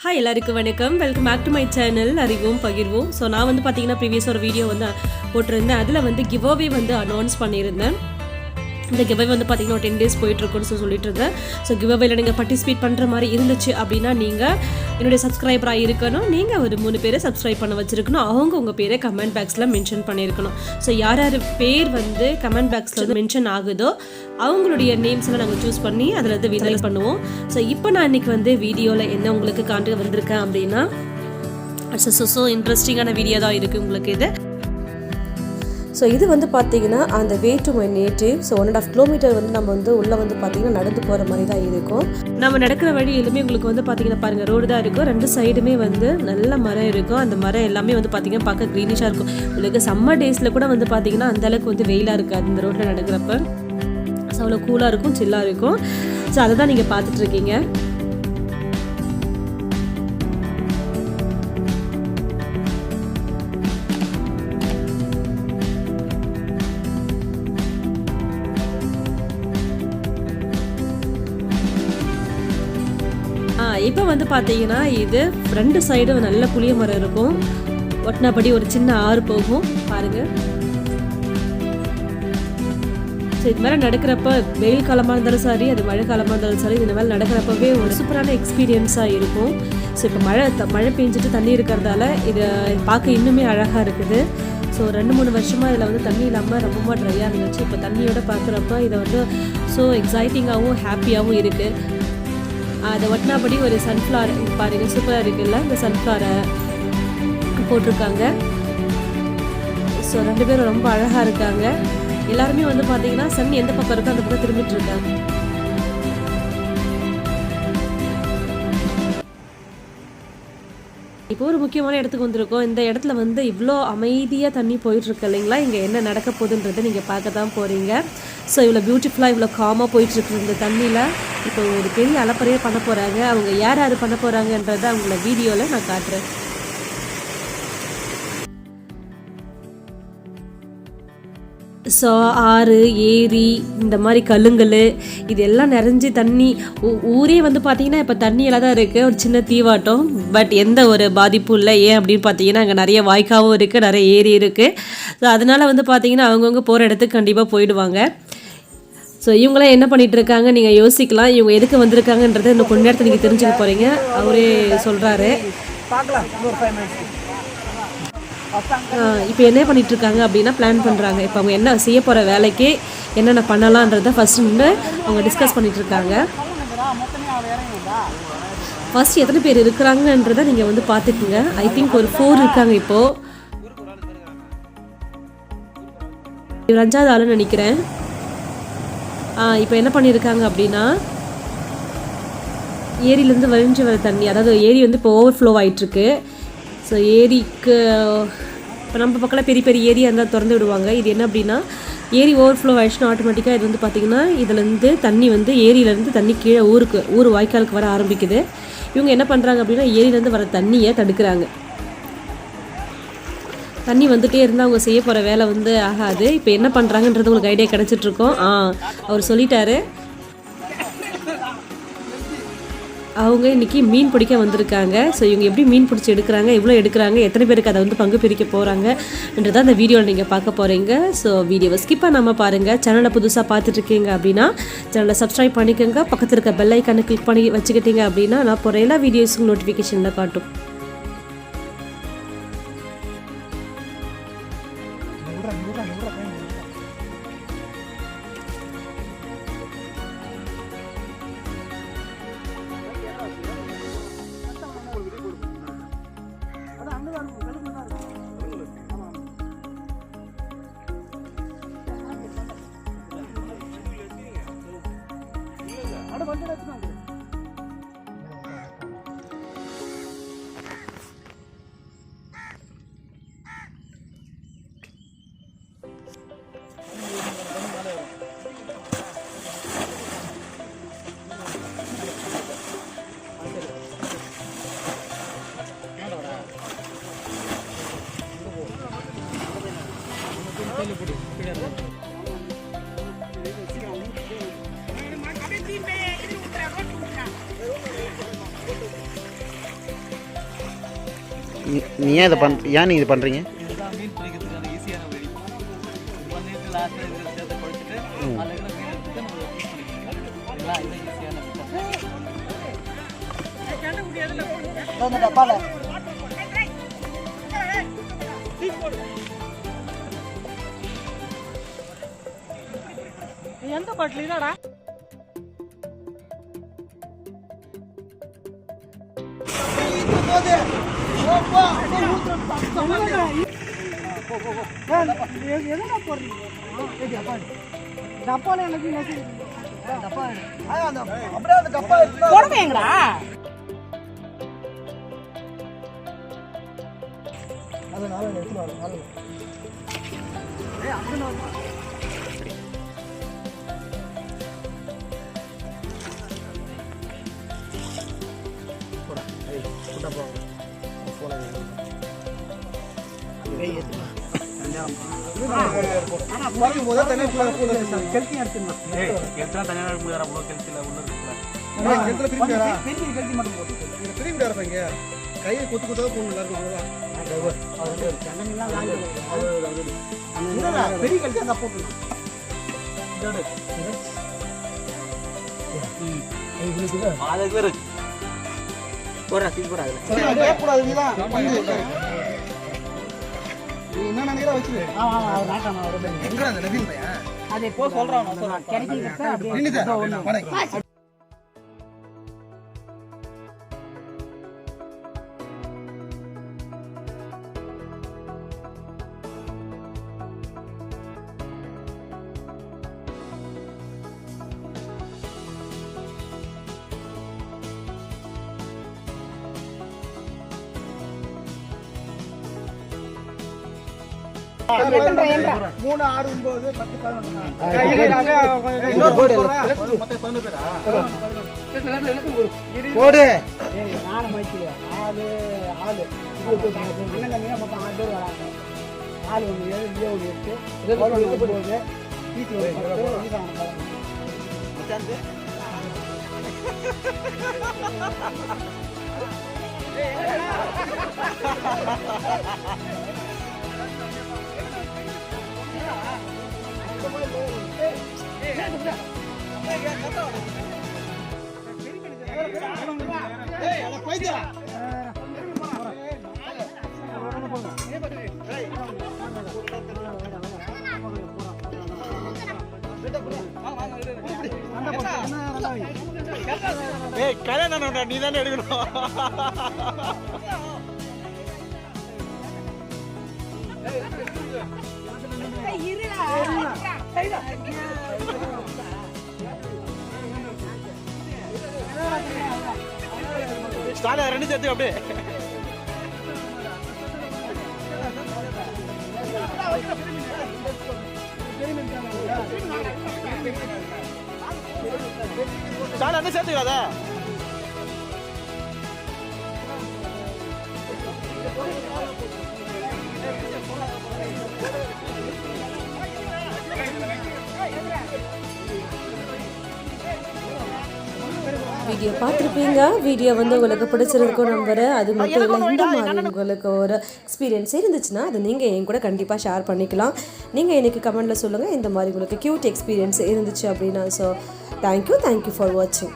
Hi எல்லாருக்கும் வணக்கம். Welcome back to my channel அறிவோம் பகிர்வோம். ஸோ நான் வந்து பார்த்தீங்கன்னா ப்ரீவியஸ் ஒரு வீடியோ வந்து போட்டிருந்தேன். அதில் வந்து கிவ் அவே வந்து அனௌன்ஸ் பண்ணியிருந்தேன். இந்த கிவ் அவே வந்து பார்த்தீங்கன்னா 10 days போயிட்டுருக்குன்னு சொல்லிட்டு இருந்தேன். ஸோ கிவ் அவேல நீங்கள் பார்ட்டிசிபேட் பண்ணுற மாதிரி இருந்துச்சு அப்படின்னா நீங்கள் என்னுடைய சப்ஸ்கிரைபராக இருக்கணும். நீங்கள் ஒரு 3 பேரை சப்ஸ்கிரைப் பண்ண வச்சுருக்கணும். அவங்க உங்கள் பேரை கமெண்ட் பாக்ஸில் மென்ஷன் பண்ணியிருக்கணும். ஸோ யார் யார் பேர் வந்து கமெண்ட் பாக்ஸில் வந்து மென்ஷன் ஆகுதோ அவங்களுடைய நேம்ஸ் எல்லாம் நாங்கள் சூஸ் பண்ணி அதில் வந்து வினல் பண்ணுவோம். ஸோ இப்போ நான் இன்றைக்கி வந்து வீடியோவில் என்ன உங்களுக்கு காண்டு வந்திருக்கேன் அப்படின்னா ஸோ இன்ட்ரெஸ்டிங்கான வீடியோ தான் இருக்குது உங்களுக்கு இது. ஸோ இது வந்து பார்த்திங்கன்னா அந்த way to my native. So 1.5 kilometer வந்து நம்ம வந்து உள்ளே வந்து பார்த்திங்கன்னா நடந்து போகிற மாதிரி தான் இருக்கும். நம்ம நடக்கிற வழி எல்லாமே உங்களுக்கு வந்து பார்த்திங்கன்னா பாருங்கள் ரோடு தான் இருக்கும். 2 சைடுமே வந்து நல்ல மரம் இருக்கும். அந்த மரம் எல்லாமே வந்து பார்த்திங்கன்னா பார்க்க க்ரீனிஷாக இருக்கும். உங்களுக்கு சம்மர் டேஸில் கூட வந்து பார்த்திங்கன்னா அந்தளவுக்கு வந்து வெயிலாக இருக்காது இந்த ரோட்டில் நடக்கிறப்ப. ஸோ அவ்வளோ கூலாக இருக்கும், சில்லாக இருக்கும். ஸோ அதை தான் நீங்கள் பார்த்துட்ருக்கீங்க. இப்போ வந்து பார்த்தீங்கன்னா இது 2 சைடும் நல்ல புளிய மரம் இருக்கும். ஒட்டினபடி ஒரு சின்ன ஆறு போகும் பாருங்கள். ஸோ இது மாதிரி நடக்கிறப்ப வெயில் காலமாக இருந்தாலும் சரி, அது மழை காலமாக இருந்தாலும் சரி, இந்த மாதிரி நடக்கிறப்பவே ஒரு சூப்பரான எக்ஸ்பீரியன்ஸாக இருக்கும். ஸோ இப்போ மழை பெஞ்சிட்டு தண்ணி இருக்கிறதால இது பார்க்க இன்னுமே அழகாக இருக்குது. ஸோ 2-3 வருஷமாக இதில் வந்து தண்ணி இல்லாமல் ரொம்ப ட்ரையாக இருந்துச்சு. இப்போ தண்ணியோட பார்க்குறப்ப இதை வந்து ஸோ எக்ஸைட்டிங்காகவும் ஹாப்பியாகவும் இருக்குது. அதை ஒட்டினாபடி ஒரு சன்ஃப்ளவர் பாருங்கள், சூப்பராக இருக்குல்ல. இந்த சன்ஃப்ளவரை போட்டிருக்காங்க. ஸோ 2 பேரும் ரொம்ப அழகாக இருக்காங்க. எல்லாருமே வந்து பார்த்தீங்கன்னா சன் எந்த பக்கம் இருக்கோ அந்த பக்கம் திரும்பிட்டு இருக்காங்க. இப்போ ஒரு முக்கியமான இடத்துக்கு வந்திருக்கோம். இந்த இடத்துல வந்து இவ்வளோ அமைதியாக தண்ணி போயிட்டுருக்கு இல்லைங்களா. இங்கே என்ன நடக்க போகுதுன்றதை நீங்கள் பார்க்க தான் போகிறீங்க. ஸோ இவ்வளோ பியூட்டிஃபுல்லாக இவ்வளோ காமாக போயிட்டுருக்கு இந்த தண்ணியில். இப்போ ஒரு பெரிய அலப்பறையாக பண்ண போகிறாங்க. அவங்க யார் யார் பண்ண போகிறாங்கன்றதை அவங்கள வீடியோவில் நான் காட்டுறேன். ஸோ ஆறு, ஏரி, இந்த மாதிரி கல்லுங்கள் இது எல்லாம் நிறைஞ்சி தண்ணி ஊரே வந்து பார்த்திங்கன்னா இப்போ தண்ணியெல்லாம் தான் இருக்குது. ஒரு சின்ன தீவாட்டம், பட் எந்த ஒரு பாதிப்பும் இல்லை. ஏன் அப்படின்னு பார்த்தீங்கன்னா அங்கே நிறைய வாய்க்காவும் இருக்குது, நிறைய ஏரி இருக்குது. ஸோ அதனால் வந்து பார்த்திங்கன்னா அவங்கவுங்க போகிற இடத்துக்கு கண்டிப்பாக போயிடுவாங்க. ஸோ இவங்களாம் என்ன பண்ணிகிட்டு இருக்காங்க நீங்கள் யோசிக்கலாம். இவங்க எதுக்கு வந்திருக்காங்கன்றதை இன்னும் கொஞ்ச நேரத்தில் நீங்கள் தெரிஞ்சுக்க போகிறீங்க. அவரே சொல்கிறாரு. இப்போ என்ன பண்ணிகிட்ருக்காங்க அப்படின்னா பிளான் பண்ணுறாங்க. இப்போ அவங்க என்ன செய்ய போகிற வேலைக்கு என்னென்ன பண்ணலான்றதை ஃபஸ்ட்டு நின்று அவங்க டிஸ்கஸ் பண்ணிகிட்ருக்காங்க. ஃபஸ்ட் எத்தனை பேர் இருக்கிறாங்கன்றதை நீங்கள் வந்து பார்த்துக்குங்க. ஐ திங்க் ஒரு 4 இருக்காங்க. இப்போது இவர் 5வது ஆளுன்னு நினைக்கிறேன். இப்போ என்ன பண்ணியிருக்காங்க அப்படின்னா ஏரியிலேருந்து வழிஞ்சு வர தண்ணி, அதாவது ஏரி வந்து இப்போ ஓவர்ஃப்ளோ ஆகிட்டுருக்கு. ஸோ ஏரிக்கு இப்போ நம்ம பக்கம் பெரிய பெரிய ஏரியா இருந்தால் திறந்து விடுவாங்க. இது என்ன அப்படின்னா ஏரி ஓவர்ஃப்ளோ ஆகிடுச்சுன்னா ஆட்டோமேட்டிக்காக இது வந்து பார்த்திங்கன்னா இதுலேருந்து தண்ணி வந்து ஏரியிலேருந்து தண்ணி கீழே ஊர் வாய்க்காலுக்கு வர ஆரம்பிக்குது. இவங்க என்ன பண்ணுறாங்க அப்படின்னா ஏரியிலேருந்து வர தண்ணியை தடுக்கிறாங்க. தண்ணி வந்துகிட்டே இருந்தால் அவங்க செய்ய போகிற வேலை வந்து ஆகாது. இப்போ என்ன பண்ணுறாங்கன்றது உங்களுக்கு ஐடியா கிடச்சிட்ருக்கோம். அவர் சொல்லிட்டாரு. அவங்க இன்றைக்கி மீன் பிடிக்க வந்திருக்காங்க. ஸோ இவங்க எப்படி மீன் பிடிச்சி எடுக்கிறாங்க, எவ்வளோ எடுக்கிறாங்க, எத்தனை பேருக்கு அதை வந்து பங்கு பிரிக்க போகிறாங்கன்றதை அந்த வீடியோவில் நீங்கள் பார்க்க போகிறீங்க. ஸோ வீடியோவை ஸ்கிப் பண்ணாமல் பாருங்கள். சேனலை புதுசாக பார்த்துட்ருக்கீங்க அப்படின்னா சேனலை சப்ஸ்கிரைப் பண்ணிக்கோங்க. பக்கத்தில் இருக்க பெல் ஐக்கானை கிளிக் பண்ணி வச்சுக்கிட்டீங்க அப்படின்னா நான் போகிற எல்லா வீடியோஸும் நோட்டிஃபிகேஷனில் காட்டும். நீ ஏன் ஏன் நீங்கள் இது பண்ணுறீங்க? மீன் பிடிக்கிறதுக்கான ஈஸியான வழி. இது பண்ணிட்டு லாஸ்ட்டில் இருக்கிற சேர்த்து குழச்சிட்டு அதில் இருக்கிற மீன் எடுத்துட்டு நம்ம யூஸ் பண்ணிக்கலாம். சரிங்களா? இது ஈஸியான எந்த பாட்டில் இதாடா டப்பால எனக்கு போடுவேங்கடா. அதனால எடுத்துட்டு கையை கொத்து கொத்தாக போகணும் எல்லாருக்கும் பெரிய கல்வி அந்த போட்டுலாம் அதே போ சொல்றான் கிடைக்கிறது. மூணு ஆறு 9 10 போடு நானும் மைக்கு ஆளு ஆளு அண்ணன் மொத்தம் 6 பேர் வராங்க. ஆளு 1 7 8 போகுது வீட்டில் கல்யாணம் நீ தானே எடுக்கணும். ஸ்டார்ட் ரெண்டு சேர்த்து அப்படியே ஸ்டார்ட் ரெண்டு சேர்த்துக்காத. வீடியோ பார்த்துருப்பீங்க. வீடியோ வந்து உங்களுக்கு பிடிச்சிருக்கும் நம்புறேன். அது மட்டும் இல்லை, இந்த மாதிரி உங்களுக்கு ஒரு எக்ஸ்பீரியன்ஸ் இருந்துச்சுன்னா அது நீங்கள் என் கூட கண்டிப்பாக ஷேர் பண்ணிக்கலாம். நீங்கள் எனக்கு கமெண்ட்டில் சொல்லுங்கள் இந்த மாதிரி உங்களுக்கு க்யூட் எக்ஸ்பீரியன்ஸ் இருந்துச்சு அப்படின்னா. ஸோ தேங்க்யூ ஃபார் வாட்சிங்.